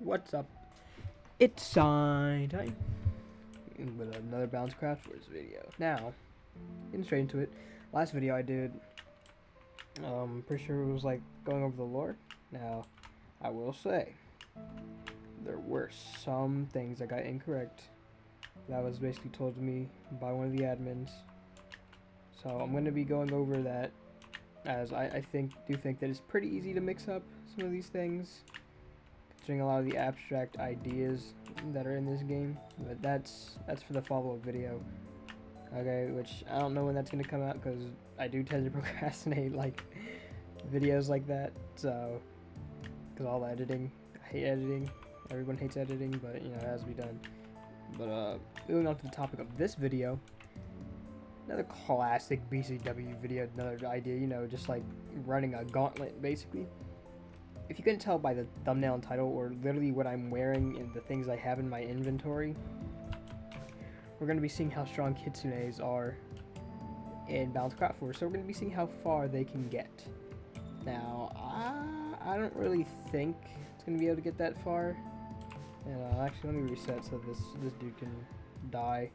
What's up? It's sign time with another Balance Craft Wars video. Now, getting straight into it. Last video I did, pretty sure it was like going over the lore. Now, I will say, there were some things that got incorrect. That was basically told to me by one of the admins. So I'm going to be going over that, as I do think that it's pretty easy to mix up some of these things, considering a lot of the abstract ideas that are in this game. But that's for the follow-up video, okay, which I don't know when that's going to come out, because I do tend to procrastinate like videos like that, so, because all the editing, I hate editing, everyone hates editing, but you know, it has to be done. But moving on to the topic of this video, another classic BCW video, another idea, you know, just like running a gauntlet, basically. If you couldn't tell by the thumbnail and title, or literally what I'm wearing and the things I have in my inventory, we're going to be seeing how strong Kitsunes are in Balance Craft Wars. So we're going to be seeing how far they can get. Now, I don't really think it's going to be able to get that far. And actually, let me reset so this dude can die.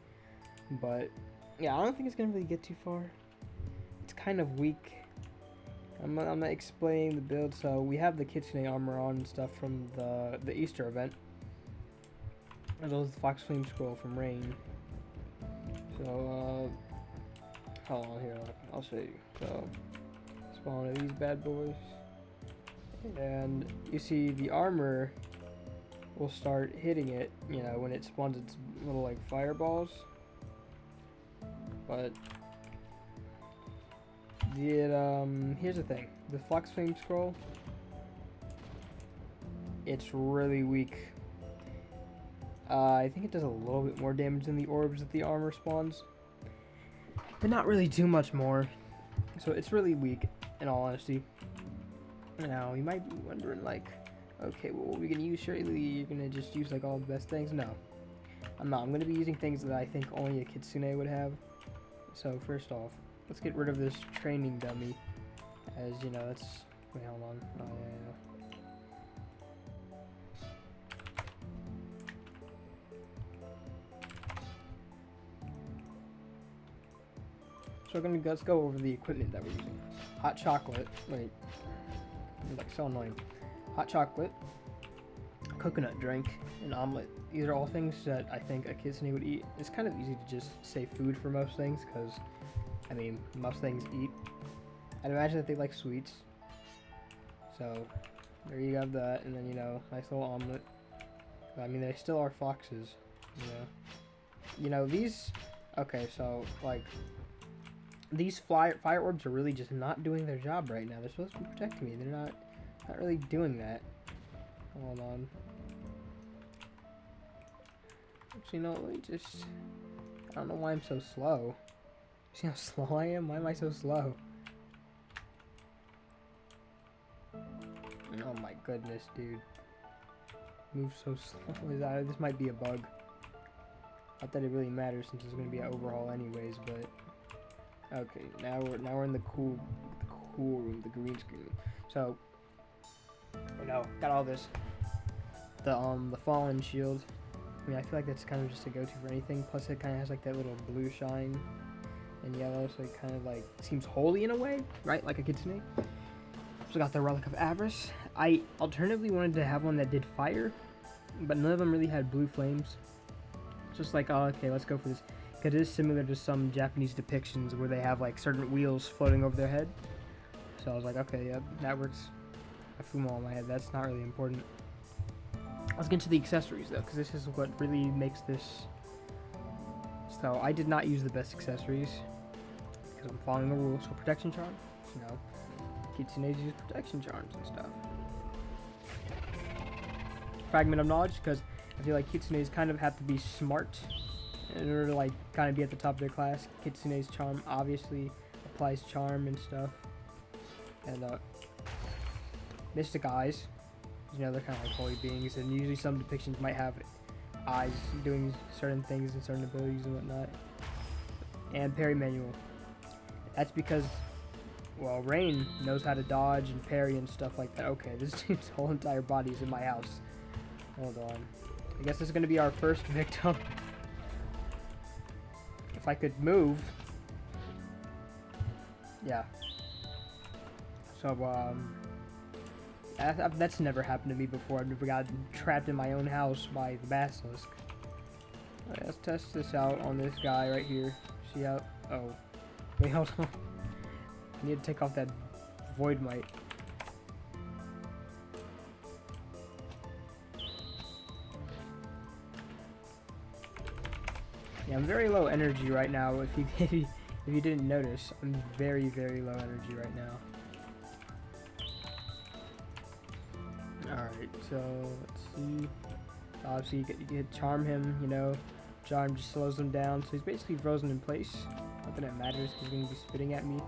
But yeah, I don't think it's going to really get too far. It's kind of weak. I'm not explaining the build. So we have the Kitsune armor on and stuff from the Easter event, as well as the Fox Flame Scroll from Rain. So hold on here, I'll show you. So spawn one of these bad boys, and you see the armor will start hitting it, you know, when it spawns its little like fireballs. But here's the thing, the Fox Flame Scroll, it's really weak. I think it does a little bit more damage than the orbs that the armor spawns, but not really too much more. So it's really weak, in all honesty. Now, you might be wondering, like, okay, well, what are we going to use? Surely you're going to just use, like, all the best things? No. I'm not. I'm going to be using things that I think only a Kitsune would have. So, first off, let's get rid of this training dummy, as, you know, that's... Wait, hold on. Oh, yeah. So let's go over the equipment that we're using. Hot chocolate. Wait. It's like so annoying. Hot chocolate, coconut drink, and omelet. These are all things that I think a Kitsune would eat. It's kind of easy to just say food for most things, because, I mean, most things eat. I'd imagine that they like sweets. So, there you have that, and then, you know, nice little omelet. I mean, they still are foxes, you know. You know, these... Okay, so, like... These fire orbs are really just not doing their job right now. They're supposed to be protecting me. They're not really doing that. Hold on. Actually, no, let me just... I don't know why I'm so slow. See how slow I am? Why am I so slow? Oh my goodness, dude. Move so slow. This might be a bug. Not that it really matters, since it's going to be an overhaul anyways, but... Okay, now we're in the cool room, the green screen. So, you know, got all this. The fallen shield. I mean, I feel like that's kind of just a go-to for anything. Plus, it kind of has like that little blue shine and yellow, so it kind of like seems holy in a way, right? Like a Kitsune. So got the Relic of Avarice. I alternatively wanted to have one that did fire, but none of them really had blue flames. Just like, oh, okay, let's go for this. It is similar to some Japanese depictions where they have like certain wheels floating over their head. So I was like, okay, yeah, that works. I flew them all in my head. That's not really important. Let's get to the accessories though, because this is what really makes this. So I did not use the best accessories because I'm following the rules. So protection charm, you know, Kitsunes use protection charms and stuff. Fragment of knowledge, because I feel like Kitsunes kind of have to be smart in order to like kind of be at the top of their class. Kitsune's charm obviously applies charm and stuff. And mystic eyes, you know, they're kind of like holy beings, and usually some depictions might have eyes doing certain things and certain abilities and whatnot. And parry manual. That's because, well, Rain knows how to dodge and parry and stuff like that. Okay, this dude's whole entire body is in my house. Hold on. I guess this is gonna be our first victim. If I could move. Yeah. So, that's never happened to me before. I've never gotten trapped in my own house by the basilisk. Alright, let's test this out on this guy right here. See how... Oh. Wait, hold on. I need to take off that void mite. Yeah, I'm very low energy right now. If you didn't notice, I'm very, very low energy right now. Alright, so let's see. Obviously, you can charm him, you know. Charm just slows him down, so he's basically frozen in place. Not that it matters, he's going to be spitting at me.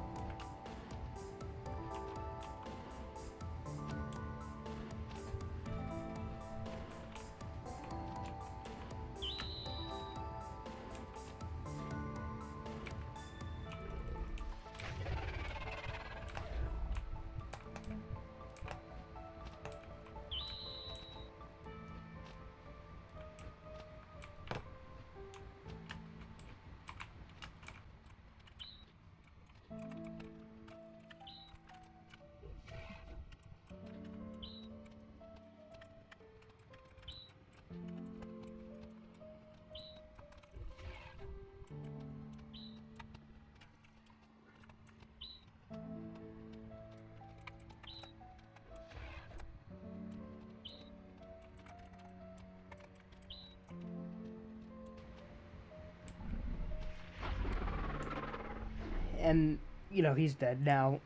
And, you know, he's dead now.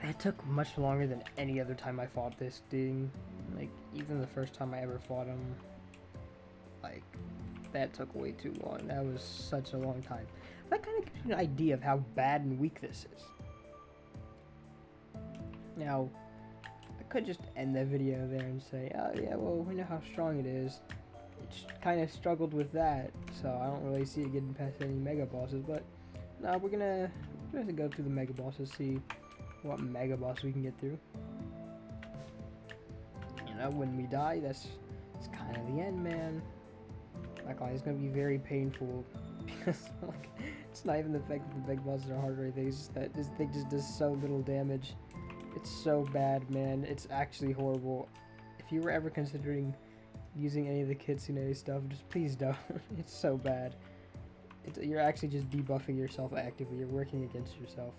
It took much longer than any other time I fought this thing. Like, even the first time I ever fought him, like, that took way too long. That was such a long time. That kind of gives you an idea of how bad and weak this is. Now, I could just end the video there and say, oh yeah, well, we know how strong it is. It kind of struggled with that, so I don't really see it getting past any mega bosses, but no, we're gonna go through the mega bosses, see what mega boss we can get through. You know, when we die, it's kind of the end, man. Like, it's gonna be very painful because like, it's not even the fact that the mega bosses are hard or anything. It's just that this thing just does so little damage. It's so bad, man. It's actually horrible. If you were ever considering using any of the Kitsune stuff, just please don't. It's so bad. You're actually just debuffing yourself actively. You're working against yourself.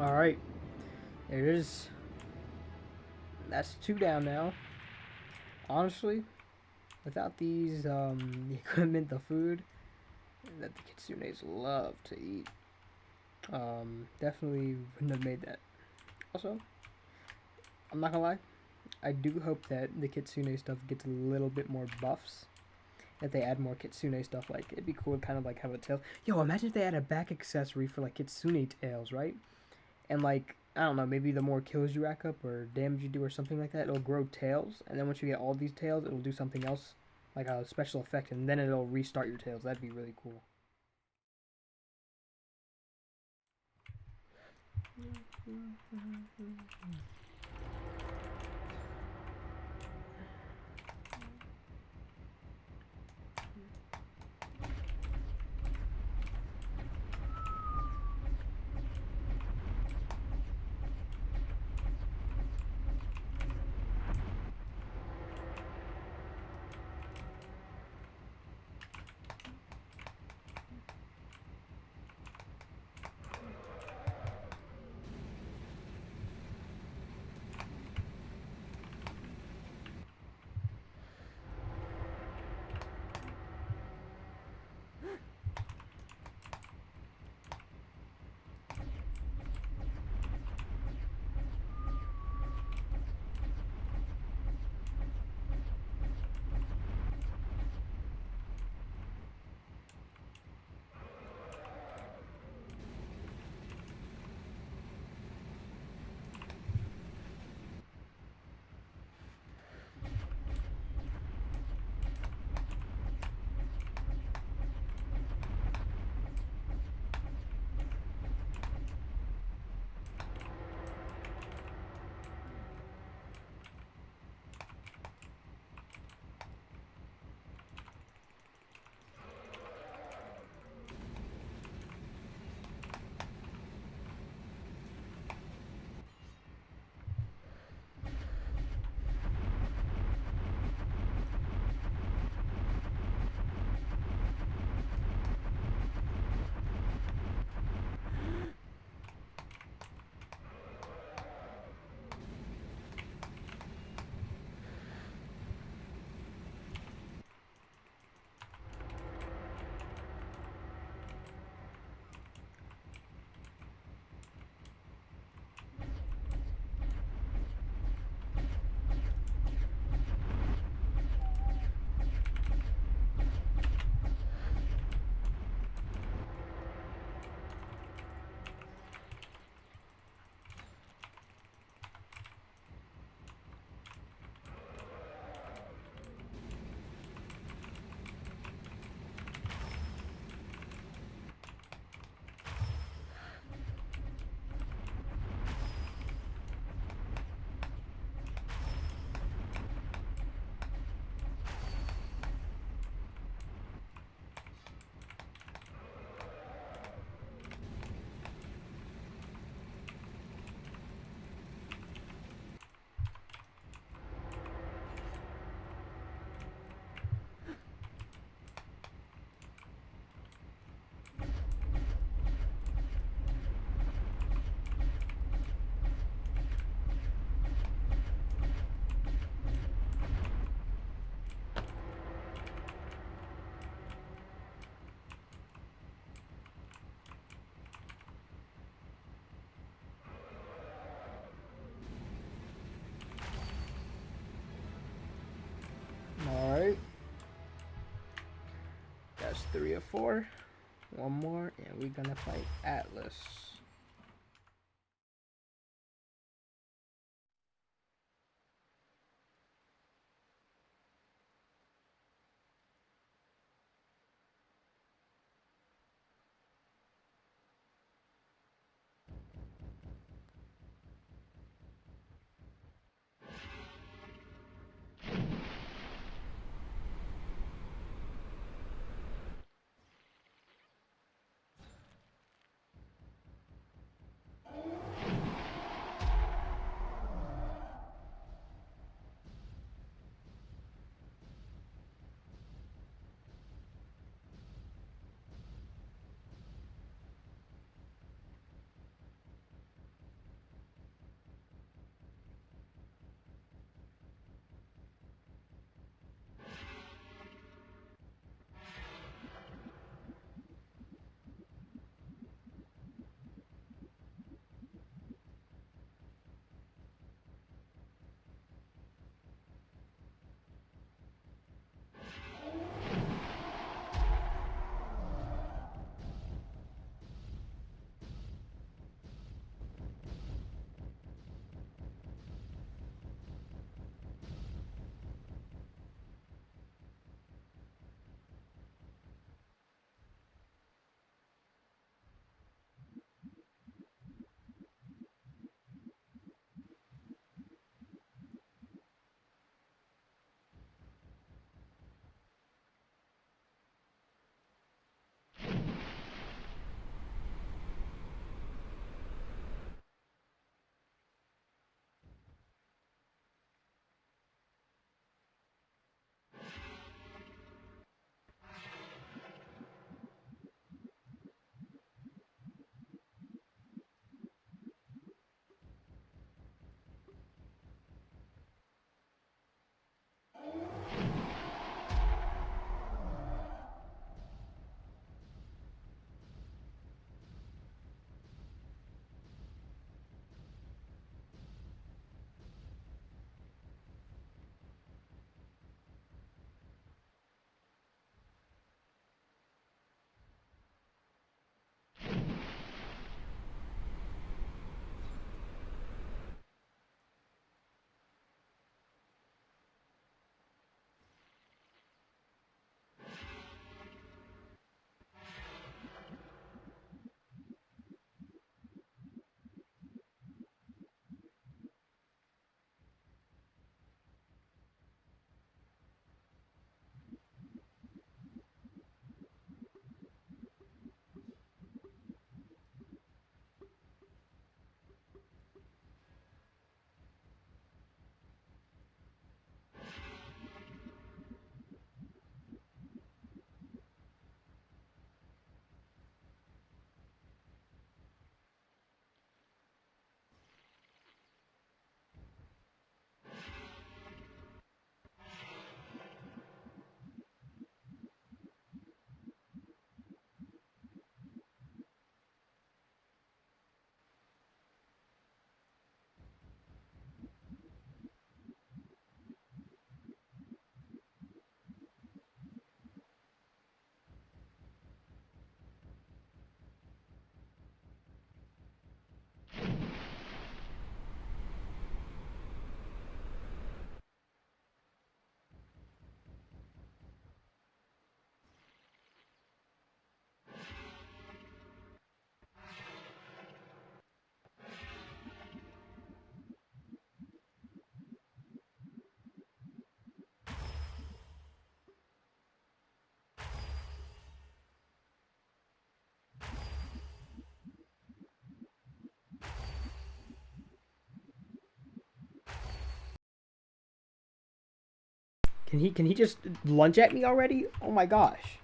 Alright. There it is. That's 2 down now. Honestly, without these, the equipment, the food that the Kitsunes love to eat, definitely wouldn't have made that. Also, I'm not gonna lie, I do hope that the Kitsune stuff gets a little bit more buffs. If they add more Kitsune stuff, like, it'd be cool to kind of, like, have a tail. Yo, imagine if they had a back accessory for, like, Kitsune tails, right? And, like, I don't know, maybe the more kills you rack up or damage you do or something like that, it'll grow tails. And then once you get all these tails, it'll do something else, like a special effect, and then it'll restart your tails. That'd be really cool. Alright. That's 3 of 4. One more, and we're gonna fight Atlas. Can he just lunge at me already? Oh my gosh.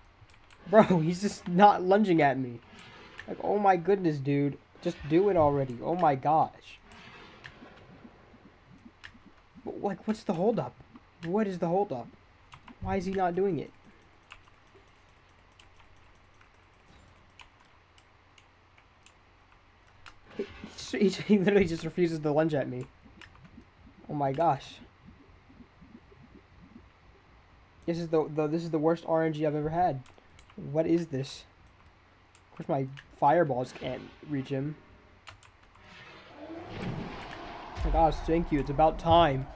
Bro, he's just not lunging at me. Like, oh my goodness, dude. Just do it already. Oh my gosh. But, like, what's the holdup? What is the holdup? Why is he not doing it? He literally just refuses to lunge at me. Oh my gosh. This is the worst RNG I've ever had. What is this? Of course my fireballs can't reach him. Oh my gosh, thank you. It's about time.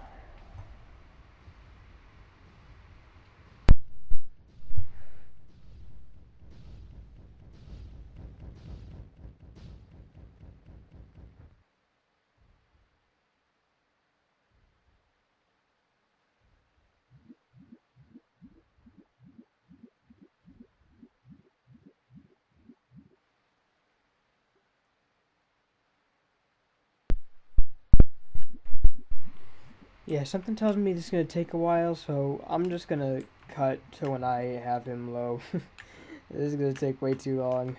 Yeah, something tells me this is going to take a while, so I'm just going to cut to when I have him low. This is going to take way too long.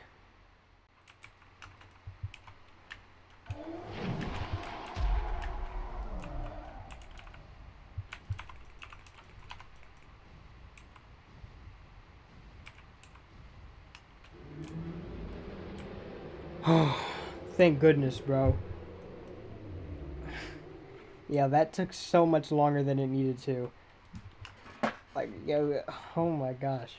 Oh, thank goodness, bro. Yeah, that took so much longer than it needed to. Like, yo, oh my gosh.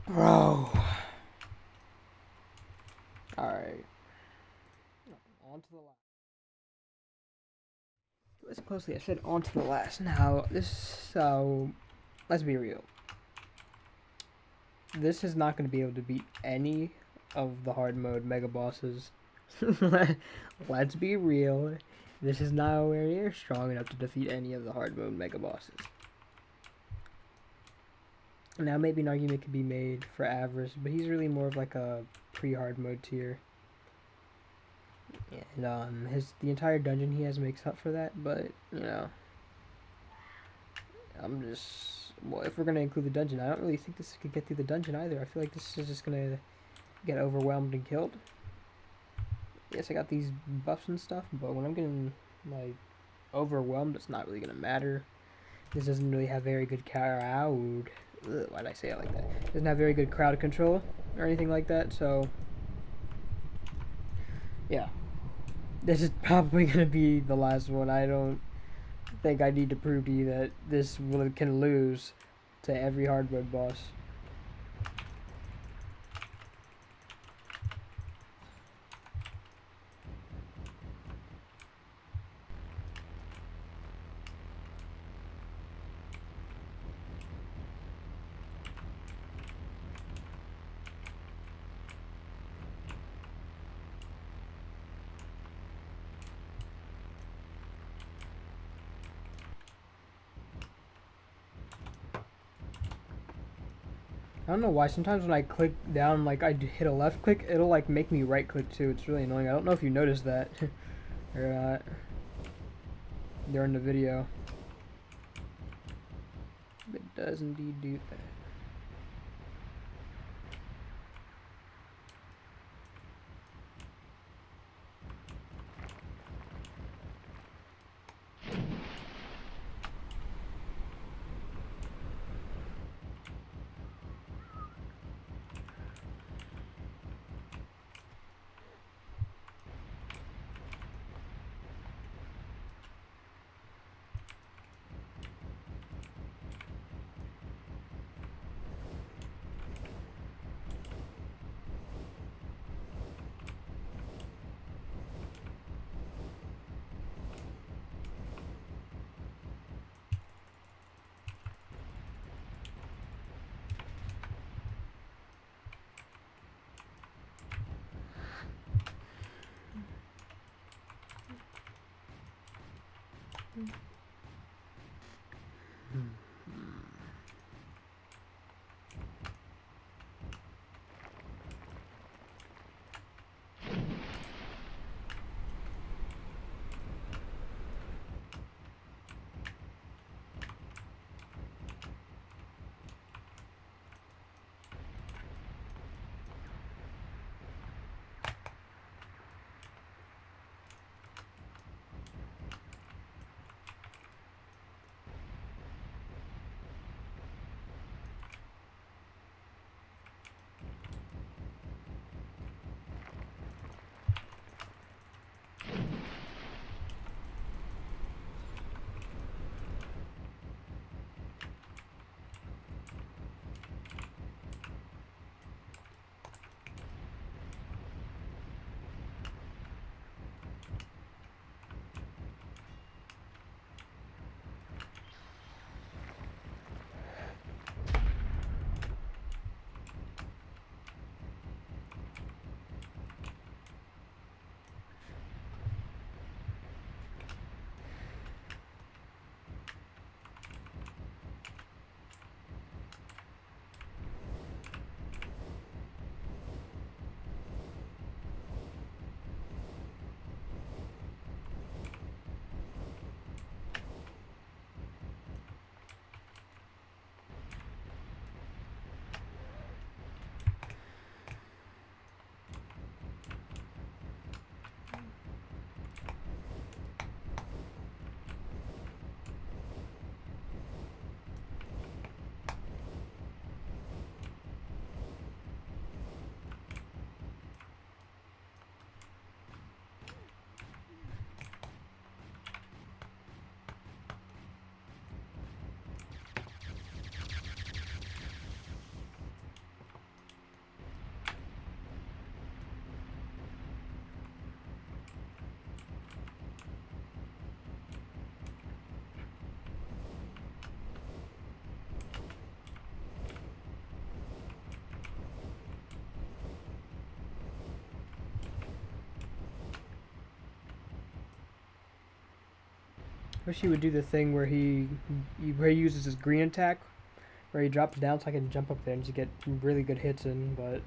Bro. Alright. On to the last. Listen closely, I said on to the last. Now, let's be real. This is not going to be able to beat any of the hard mode mega bosses. Let's be real. This is nowhere near strong enough to defeat any of the hard mode mega bosses. Now, maybe an argument could be made for Avarice, but he's really more of like a pre-hard mode tier. And the entire dungeon he has makes up for that, but you know, well, if we're gonna include the dungeon, I don't really think this could get through the dungeon either. I feel like this is just gonna get overwhelmed and killed. Yes, I got these buffs and stuff, but when I'm getting like overwhelmed, it's not really gonna matter. This doesn't really have very good crowd. Why did I say it like that? Doesn't have very good crowd control or anything like that. So yeah, this is probably gonna be the last one. I don't think I need to prove to you that this can lose to every hard mode boss. I don't know why, sometimes when I click down, like I hit a left click, it'll like make me right click too. It's really annoying. I don't know if you noticed that or not during the video. It does indeed do that. Wish he would do the thing where he uses his green attack, where he drops down so I can jump up there and just get really good hits in, but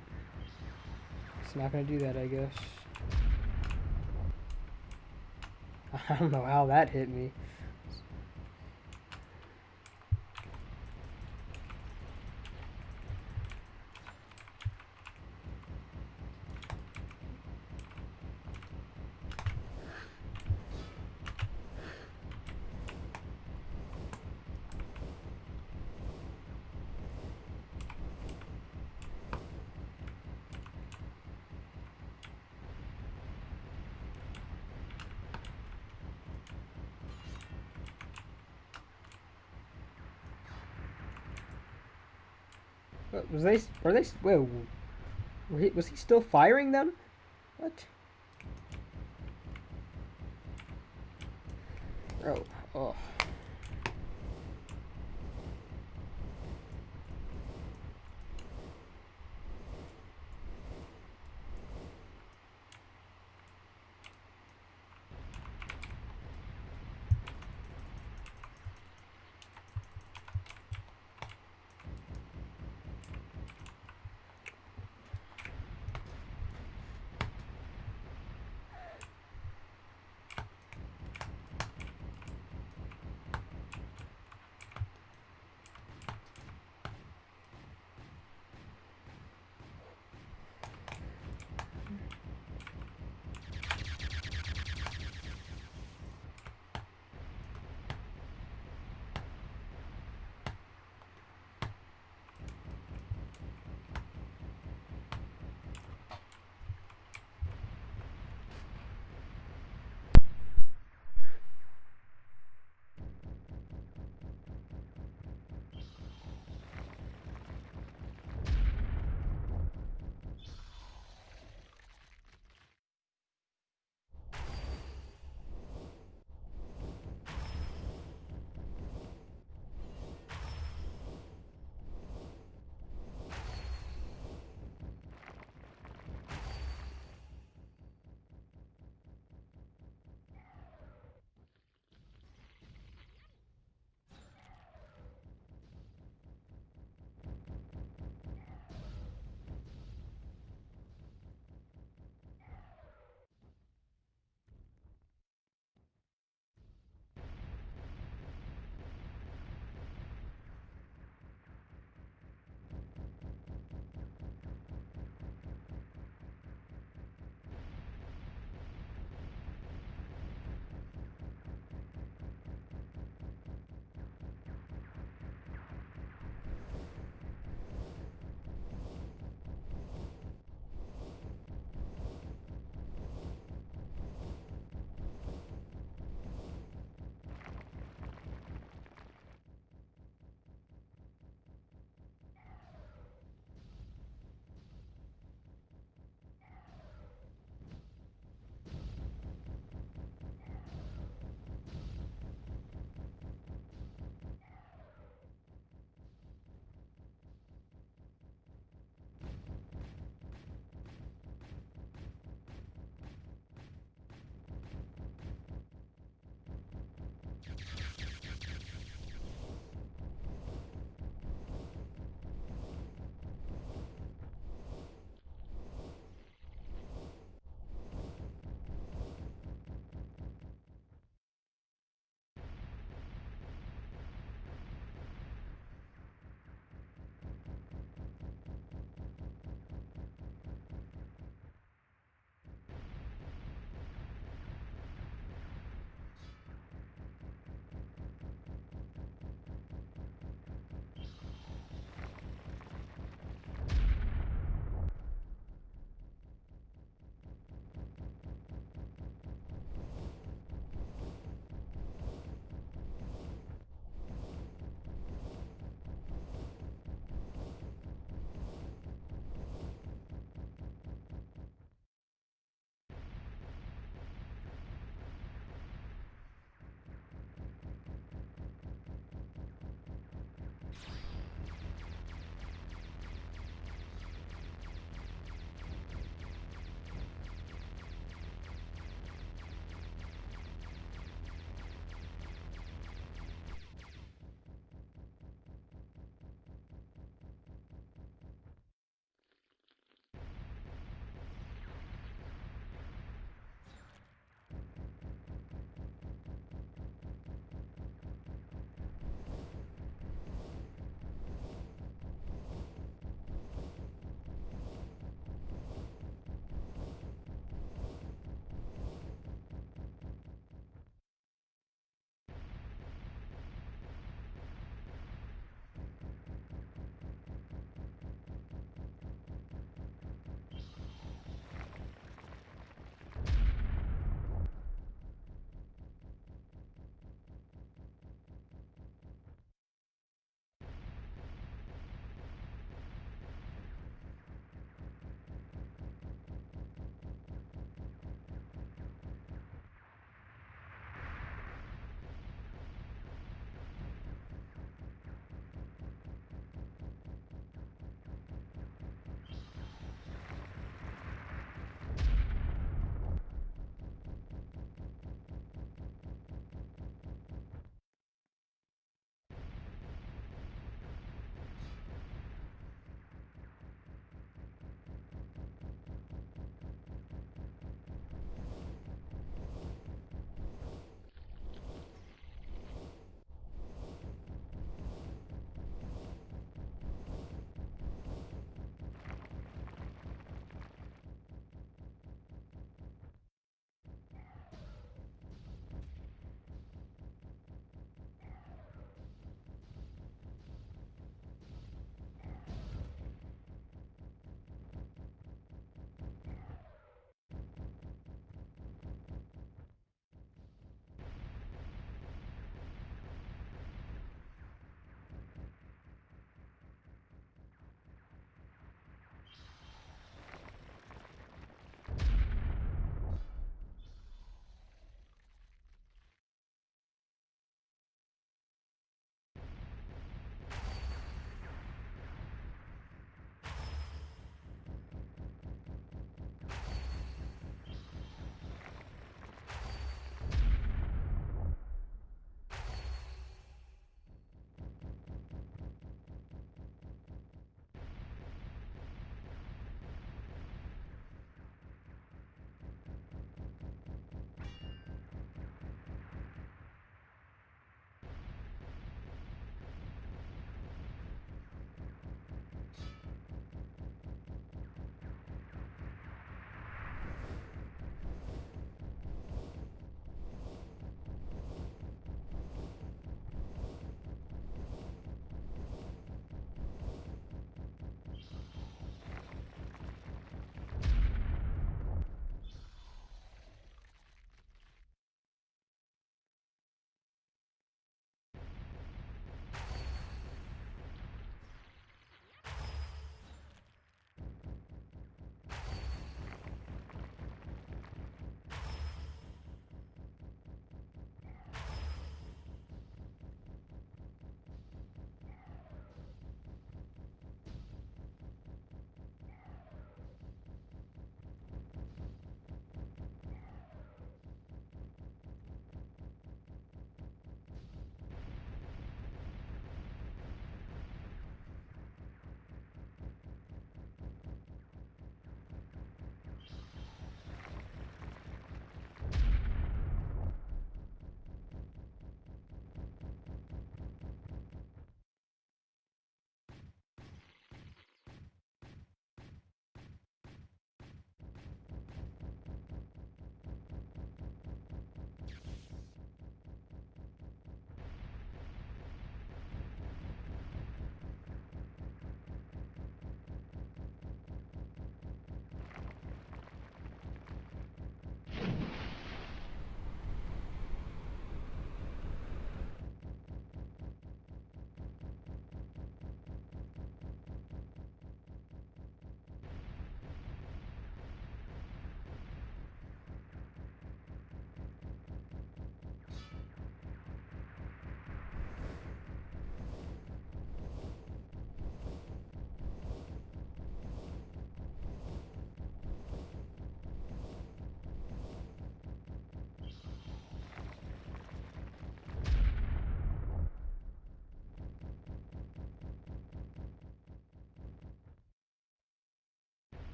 it's not gonna do that, I guess. I don't know how that hit me. Was they? Were they? Whoa! Was he still firing them? What? Bro. Oh.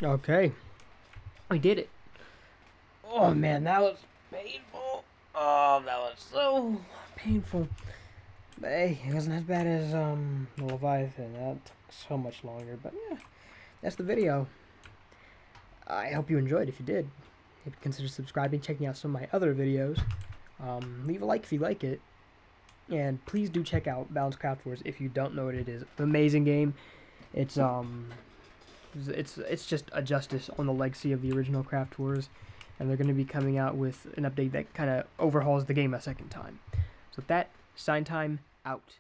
Okay. I did it. Oh man, that was painful. Oh, that was so painful. But hey, it wasn't as bad as the Leviathan. That took so much longer. But yeah, that's the video. I hope you enjoyed. If you did, maybe consider subscribing, checking out some of my other videos. Leave a like if you like it. And please do check out Balance Craft Wars if you don't know what it is. It's an amazing game. It's just a justice on the legacy of the original Craft Wars, and they're going to be coming out with an update that kind of overhauls the game a second time. So with that, sign time out.